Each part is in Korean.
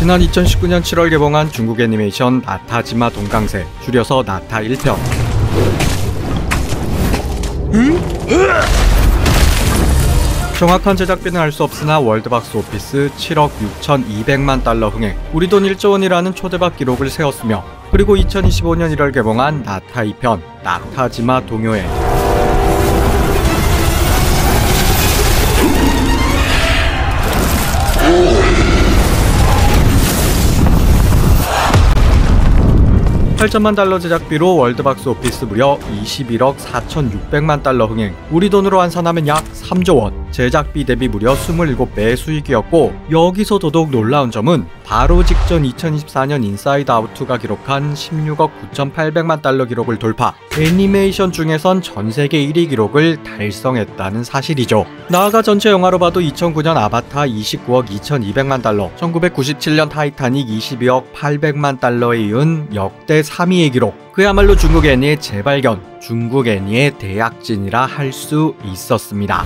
지난 2019년 7월 개봉한 중국 애니메이션 나타지마 동강새, 줄여서 나타 1편. 정확한 제작비는 알 수 없으나 월드박스 오피스 7억 6,200만 달러 흥행, 우리 돈 1조 원이라는 초대박 기록을 세웠으며, 그리고 2025년 1월 개봉한 나타 2편, 나타지마 동요에 $8천만 달러 제작비로 월드박스 오피스 무려 21억 4,600만 달러 흥행, 우리 돈으로 환산하면 약 3조 원, 제작비 대비 무려 27배의 수익이었고, 여기서 더더욱 놀라운 점은 바로 직전 2024년 인사이드 아웃2가 기록한 16억 9,800만 달러 기록을 돌파, 애니메이션 중에선 전세계 1위 기록을 달성했다는 사실이죠. 나아가 전체 영화로 봐도 2009년 아바타 29억 2,200만 달러, 1997년 타이타닉 22억 800만 달러에 이은 역대 3위의 기록, 그야말로 중국 애니의 재발견, 중국 애니의 대약진이라 할 수 있었습니다.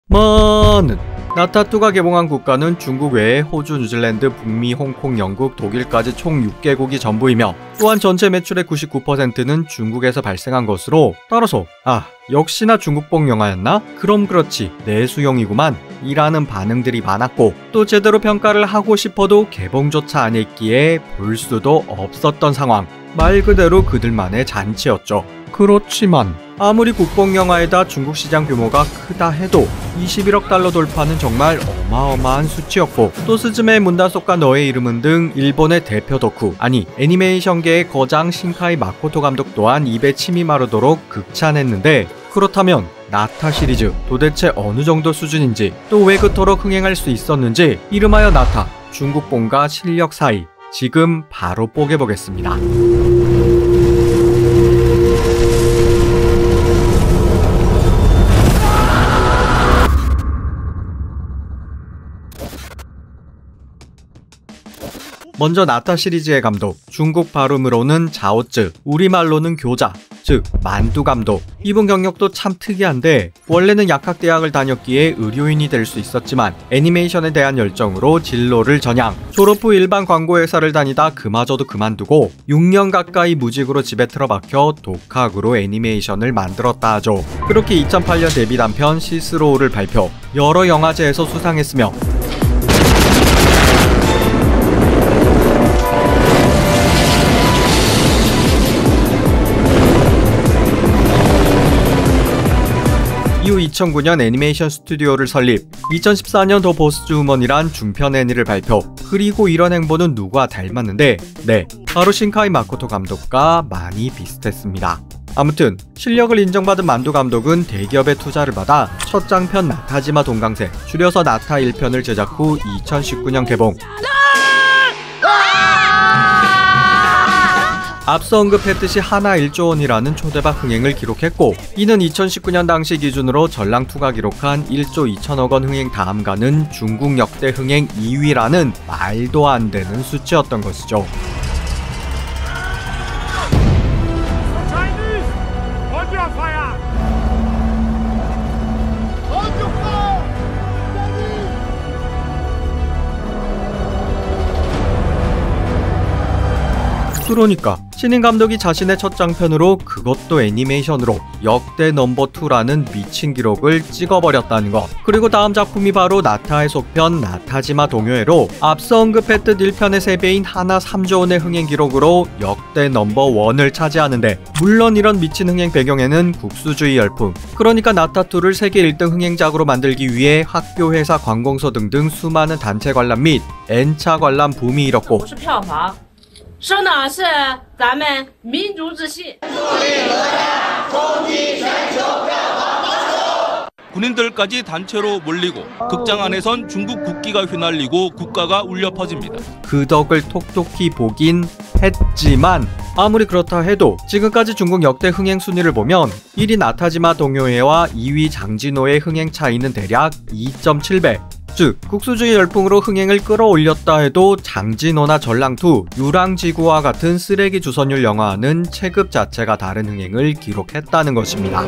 많은 나타2가 개봉한 국가는 중국 외에 호주, 뉴질랜드, 북미, 홍콩, 영국, 독일까지 총 6개국이 전부이며, 또한 전체 매출의 99%는 중국에서 발생한 것으로, 따라서 역시나 중국봉 영화였나? 그럼 그렇지, 내수용이구만 이라는 반응들이 많았고, 또 제대로 평가를 하고 싶어도 개봉조차 안 했기에 볼 수도 없었던 상황, 말 그대로 그들만의 잔치였죠. 그렇지만 아무리 국뽕영화에다 중국 시장 규모가 크다 해도 21억 달러 돌파는 정말 어마어마한 수치였고, 또 스즈메의 문단속과 너의 이름은 등 일본의 대표 덕후, 아니 애니메이션계의 거장 신카이 마코토 감독 또한 입에 침이 마르도록 극찬했는데, 그렇다면 나타 시리즈 도대체 어느 정도 수준인지, 또 왜 그토록 흥행할 수 있었는지, 이름하여 나타, 중국뽕과 실력 사이, 지금 바로 뽀개보겠습니다. 먼저 나타 시리즈의 감독, 중국 발음으로는 자오쯔, 우리말로는 교자, 즉 만두 감독. 이분 경력도 참 특이한데, 원래는 약학대학을 다녔기에 의료인이 될 수 있었지만 애니메이션에 대한 열정으로 진로를 전향, 졸업 후 일반 광고회사를 다니다 그마저도 그만두고 6년 가까이 무직으로 집에 틀어박혀 독학으로 애니메이션을 만들었다 하죠. 그렇게 2008년 데뷔 단편 시스로우를 발표, 여러 영화제에서 수상했으며, 이후 2009년 애니메이션 스튜디오를 설립, 2014년 더 보스 주먼이란 중편 애니를 발표, 그리고 이런 행보는 누가 닮았는데, 네, 바로 신카이 마코토 감독과 많이 비슷했습니다. 아무튼 실력을 인정받은 만두 감독은 대기업의 투자를 받아 첫 장편 나타지마 동강새, 줄여서 나타 1편을 제작 후 2019년 개봉. 앞서 언급했듯이 하나 1조 원이라는 초대박 흥행을 기록했고, 이는 2019년 당시 기준으로 전랑2가 기록한 1조 2천억 원 흥행 다음 가는 중국 역대 흥행 2위라는 말도 안 되는 수치였던 것이죠. 그러니까 신인 감독이 자신의 첫 장편으로, 그것도 애니메이션으로 역대 넘버2라는 미친 기록을 찍어버렸다는 것. 그리고 다음 작품이 바로 나타의 속편 나타지마 동요회로 앞서 언급했듯 1편의 3배인 하나 3조 원의 흥행 기록으로 역대 넘버1을 차지하는데, 물론 이런 미친 흥행 배경에는 국수주의 열풍, 그러니까 나타2를 세계 1등 흥행작으로 만들기 위해 학교, 회사, 관공서 등등 수많은 단체 관람 및 N차 관람 붐이 일었고, 生的是咱们民族自信。 군인들까지 단체로 몰리고 극장 안에선 중국 국기가 휘날리고 국가가 울려 퍼집니다. 그 덕을 톡톡히 보긴 했지만, 아무리 그렇다 해도 지금까지 중국 역대 흥행 순위를 보면 1위 나타지마 동요회와 2위 장진호의 흥행 차이는 대략 2.7배, 즉 국수주의 열풍으로 흥행을 끌어올렸다 해도 장진호나 전랑투, 유랑지구와 같은 쓰레기 주선율 영화와는 체급 자체가 다른 흥행을 기록했다는 것입니다.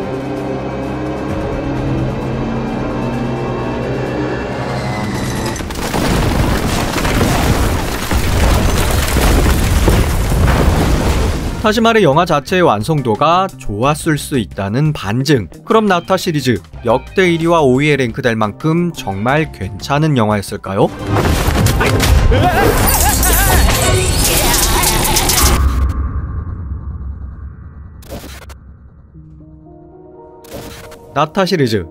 다시 말해 영화 자체의 완성도가 좋았을 수 있다는 반증. 그럼 나타 시리즈 역대 1위와 5위에 랭크될 만큼 정말 괜찮은 영화였을까요? 나타 시리즈,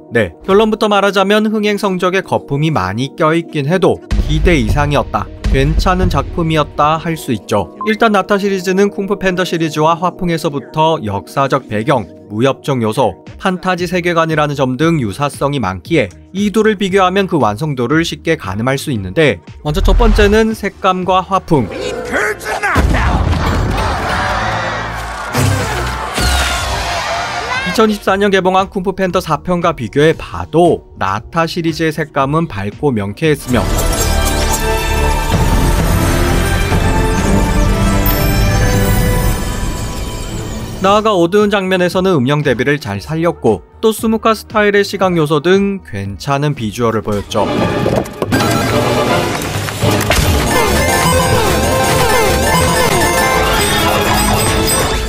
결론부터 말하자면 흥행 성적에 거품이 많이 껴있긴 해도 기대 이상이었다, 괜찮은 작품이었다 할 수 있죠. 일단 나타 시리즈는 쿵푸 팬더 시리즈와 화풍에서부터 역사적 배경, 무협정 요소, 판타지 세계관이라는 점 등 유사성이 많기에 이 둘을 비교하면 그 완성도를 쉽게 가늠할 수 있는데, 먼저 첫 번째는 색감과 화풍. 2024년 개봉한 쿵푸 팬더 4편과 비교해 봐도 나타 시리즈의 색감은 밝고 명쾌했으며, 나아가 어두운 장면에서는 음영 대비를 잘 살렸고, 또 스무카 스타일의 시각 요소 등 괜찮은 비주얼을 보였죠.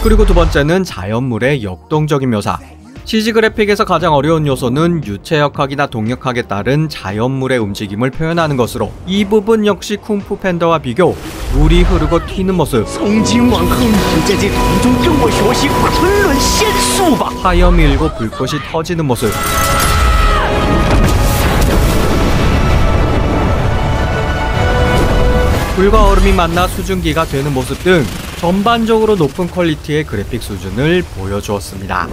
그리고 두 번째는 자연물의 역동적인 묘사. CG 그래픽에서 가장 어려운 요소는 유체역학이나 동역학에 따른 자연물의 움직임을 표현하는 것으로, 이 부분 역시 쿵푸 팬더와 비교, 물이 흐르고 튀는 모습, 화염이 일고 불꽃이 터지는 모습, 불과 얼음이 만나 수증기가 되는 모습 등 전반적으로 높은 퀄리티의 그래픽 수준을 보여주었습니다.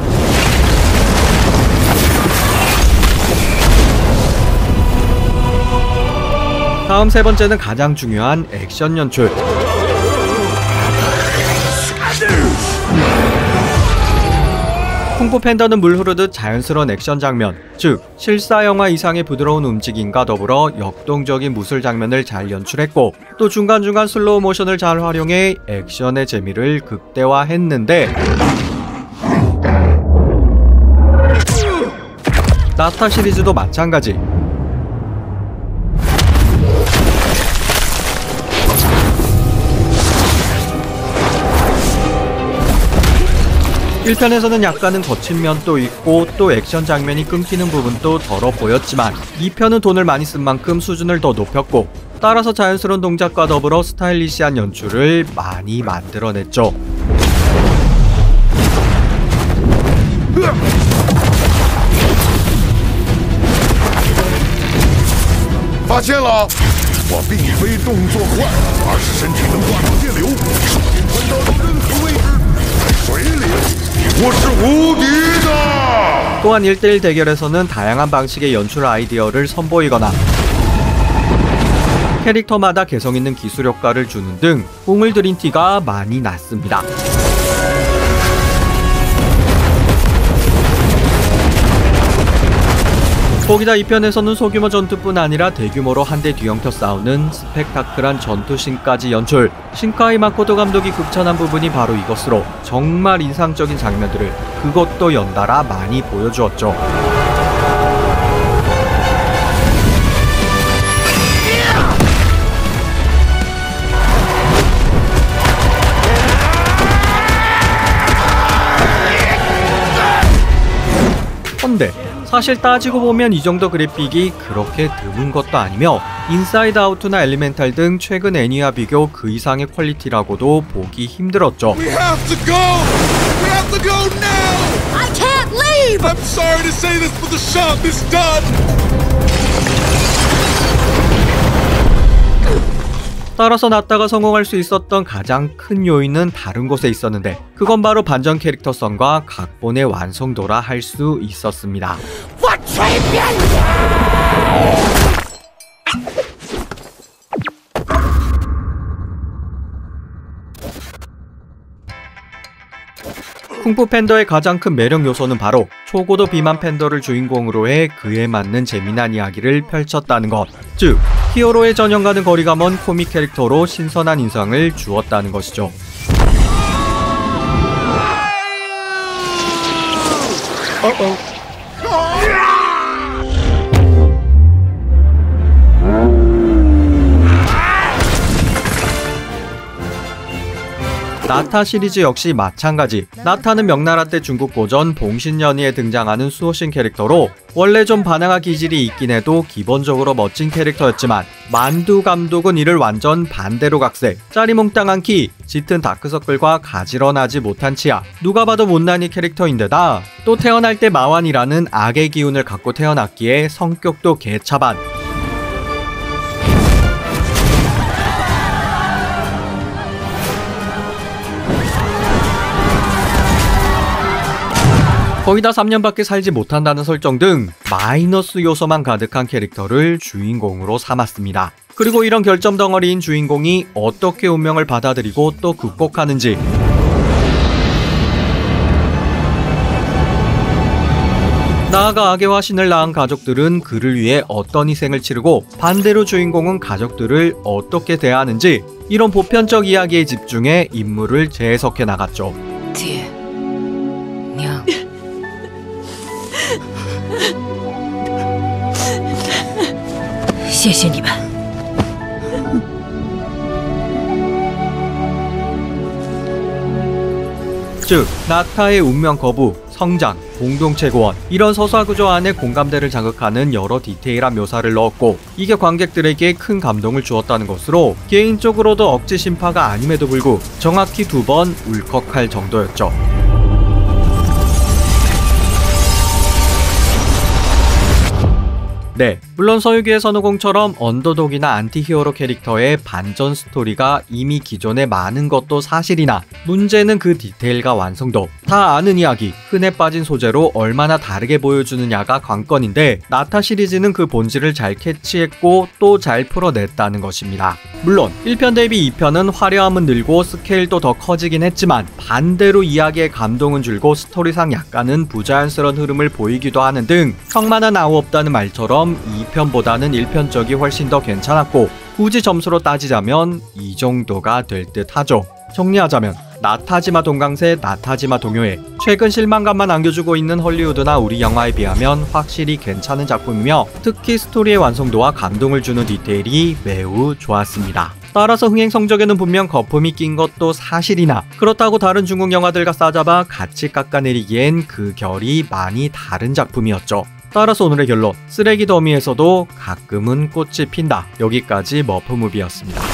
다음 세 번째는 가장 중요한 액션 연출. 쿵푸 팬더는 물 흐르듯 자연스러운 액션 장면, 즉 실사 영화 이상의 부드러운 움직임과 더불어 역동적인 무술 장면을 잘 연출했고, 또 중간중간 슬로우 모션을 잘 활용해 액션의 재미를 극대화했는데, 나타 시리즈도 마찬가지. 1편에서는 약간은 거친 면도 있고 또 액션 장면이 끊기는 부분도 덜어 보였지만, 2편은 돈을 많이 쓴 만큼 수준을 더 높였고, 따라서 자연스러운 동작과 더불어 스타일리시한 연출을 많이 만들어냈죠. 또한 1대1 대결에서는 다양한 방식의 연출 아이디어를 선보이거나 캐릭터마다 개성있는 기술 효과를 주는 등 공을 들인 티가 많이 났습니다. 거기다 2편에서는 소규모 전투뿐 아니라 대규모로 한 대 뒤엉켜 싸우는 스펙타클한 전투씬까지 연출. 신카이 마코토 감독이 극찬한 부분이 바로 이것으로 정말 인상적인 장면들을 그것도 연달아 많이 보여주었죠. 근데 사실 따지고 보면 이 정도 그래픽이 그렇게 드문 것도 아니며, 인사이드 아웃이나 엘리멘탈 등 최근 애니와 비교 그 이상의 퀄리티라고도 보기 힘들었죠. We have to go! We have to go now! I can't leave! I'm sorry to say this, but the shop is done! 따라서 나타가 성공할 수 있었던 가장 큰 요인은 다른 곳에 있었는데, 그건 바로 반전 캐릭터성과 각본의 완성도라 할 수 있었습니다. 쿵푸 팬더의 가장 큰 매력 요소는 바로 초고도 비만 팬더를 주인공으로 해 그에 맞는 재미난 이야기를 펼쳤다는 것. 즉 히어로의 전형과는 거리가 먼 코믹 캐릭터로 신선한 인상을 주었다는 것이죠. 나타 시리즈 역시 마찬가지. 나타는 명나라 때 중국 고전 봉신연의에 등장하는 수호신 캐릭터로 원래 좀 반항아 기질이 있긴 해도 기본적으로 멋진 캐릭터였지만 만두 감독은 이를 완전 반대로 각색. 짜리몽땅한 키, 짙은 다크서클과 가지런하지 못한 치아, 누가 봐도 못난이 캐릭터인데다 또 태어날 때 마완이라는 악의 기운을 갖고 태어났기에 성격도 개차반. 거의 다 3년밖에 살지 못한다는 설정 등 마이너스 요소만 가득한 캐릭터를 주인공으로 삼았습니다. 그리고 이런 결점 덩어리인 주인공이 어떻게 운명을 받아들이고 또 극복하는지, 나아가 악의 화신을 낳은 가족들은 그를 위해 어떤 희생을 치르고 반대로 주인공은 가족들을 어떻게 대하는지, 이런 보편적 이야기에 집중해 인물을 재해석해 나갔죠. 爹娘谢谢你们。 즉 나타의 운명 거부, 성장, 공동체 구원, 이런 서사 구조 안에 공감대를 자극하는 여러 디테일한 묘사를 넣었고 이게 관객들에게 큰 감동을 주었다는 것으로 개인적으로도 억지 심파가 아님에도 불구 정확히 2번 울컥할 정도였죠. 네, 물론 서유기의 선우공처럼 언더독이나 안티히어로 캐릭터의 반전 스토리가 이미 기존에 많은 것도 사실이나 문제는 그 디테일과 완성도. 다 아는 이야기, 흔해 빠진 소재로 얼마나 다르게 보여주느냐가 관건인데 나타 시리즈는 그 본질을 잘 캐치했고 또 잘 풀어냈다는 것입니다. 물론 1편 대비 2편은 화려함은 늘고 스케일도 더 커지긴 했지만 반대로 이야기의 감동은 줄고 스토리상 약간은 부자연스러운 흐름을 보이기도 하는 등 성만한 아우 없다는 말처럼 2편보다는 1편 쪽이 훨씬 더 괜찮았고 굳이 점수로 따지자면 이 정도가 될 듯 하죠. 정리하자면 나타지마 동강세, 나타지마 동요에 최근 실망감만 안겨주고 있는 헐리우드나 우리 영화에 비하면 확실히 괜찮은 작품이며 특히 스토리의 완성도와 감동을 주는 디테일이 매우 좋았습니다. 따라서 흥행 성적에는 분명 거품이 낀 것도 사실이나 그렇다고 다른 중국 영화들과 싸잡아 같이 깎아내리기엔 그 결이 많이 다른 작품이었죠. 따라서 오늘의 결론, 쓰레기 더미에서도 가끔은 꽃이 핀다. 여기까지 머프무비였습니다.